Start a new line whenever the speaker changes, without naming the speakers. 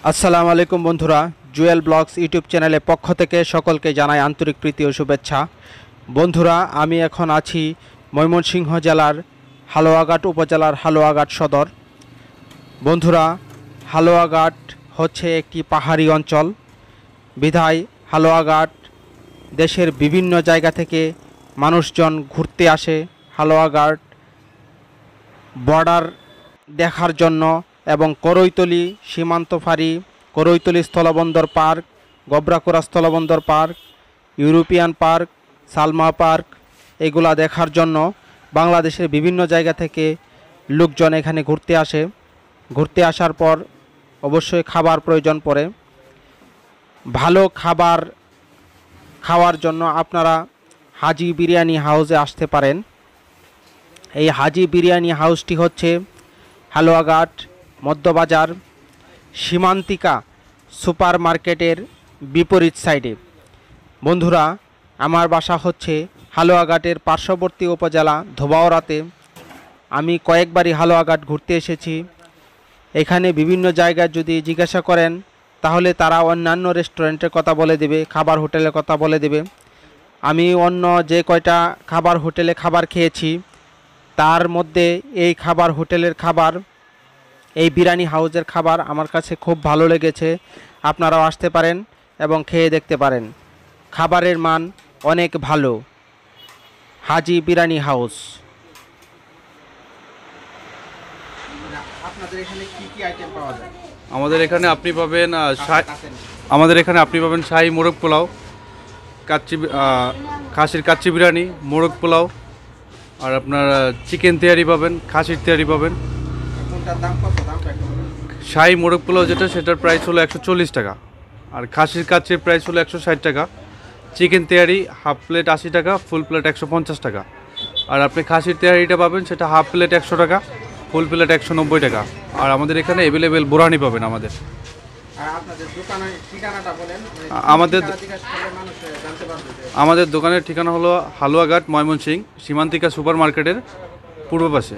আসসালামু আলাইকুম বন্ধুরা, জুয়েল ব্লগস ইউটিউব চ্যানেলের পক্ষ থেকে সকলকে জানাই আন্তরিক প্রীতি ও শুভেচ্ছা। বন্ধুরা, আমি এখন আছি ময়মনসিংহ জেলার হালুয়াঘাট উপজেলার হালুয়াঘাট সদর। বন্ধুরা, হালুয়াঘাট হচ্ছে একটি পাহাড়ি অঞ্চল, বিধায় হালুয়াঘাট দেশের বিভিন্ন জায়গা থেকে মানুষজন ঘুরতে আসে হালুয়াঘাট বর্ডার দেখার জন্য, এবং করৈতলি সীমান্ত ফাঁড়ি, করৈতলি স্থলবন্দর পার্ক, গবরাকুড়া স্থলবন্দর park, European park, Salma park এগুলা দেখার জন্য বাংলাদেশের বিভিন্ন জায়গা থেকে লোকজন এখানে ঘুরতে আসে। ঘুরতে আসার পর অবশ্যই খাবার প্রয়োজন পড়ে। ভালো খাবার খাওয়ার জন্য আপনারা হাজি বিরিয়ানি হাউসে আসতে পারেন। এই হাজি বিরিয়ানি হাউসটি হচ্ছে হালুয়াঘাট মধ্যবাজার সীমান্তিকা সুপার মার্কেটের বিপরীত সাইডে। বন্ধুরা, আমার বাসা হচ্ছে হালুয়াঘাটের পার্শ্ববর্তী উপজেলা ধোবাউড়াতে। আমি কয়েকবারই হালুয়াঘাট ঘুরতে এসেছি। এখানে বিভিন্ন জায়গায় যদি জিজ্ঞাসা করেন তাহলে তারা অন্যান্য রেস্টুরেন্টের কথা বলে দেবে, খাবার হোটেলের কথা বলে দেবে। আমি অন্য যে কয়টা খাবার হোটেলে খাবার খেয়েছি তার মধ্যে এই খাবার হোটেলের খাবার, এই বিরিয়ানি হাউসের খাবার আমার কাছে খুব ভালো লেগেছে। আপনারাও আসতে পারেন এবং খেয়ে দেখতে পারেন। খাবারের মান অনেক ভালো। হাজি বিরিয়ানি হাউস। আপনাদের এখানে কি কি আইটেম পাওয়া যায়?
আমাদের এখানে আপনি পাবেন শাহী মোরগ পোলাও, খাসির কাচ্চি বিরিয়ানি, মোরগ পোলাও, আর আপনার চিকেন তেহারি পাবেন, খাসির তেহারি পাবেন। শাহী মোরগ পোলাও যেটা, সেটার প্রাইস হলো 140 টাকা, আর খাসির কাচ্চির প্রাইস হলো 160 টাকা। চিকেন তেহারি হাফ প্লেট 80 টাকা, ফুল প্লেট 150 টাকা। আর আপনি খাসির তেহারিটা পাবেন, সেটা হাফ প্লেট 100 টাকা, ফুল প্লেট 190 টাকা। আর আমাদের এখানে অ্যাভেলেবেল বোরানি পাবেন। আমাদের দোকানের ঠিকানা হলো হালুয়াঘাট ময়মনসিংহ সীমান্তিকা সুপার মার্কেটের পূর্ব পাশে।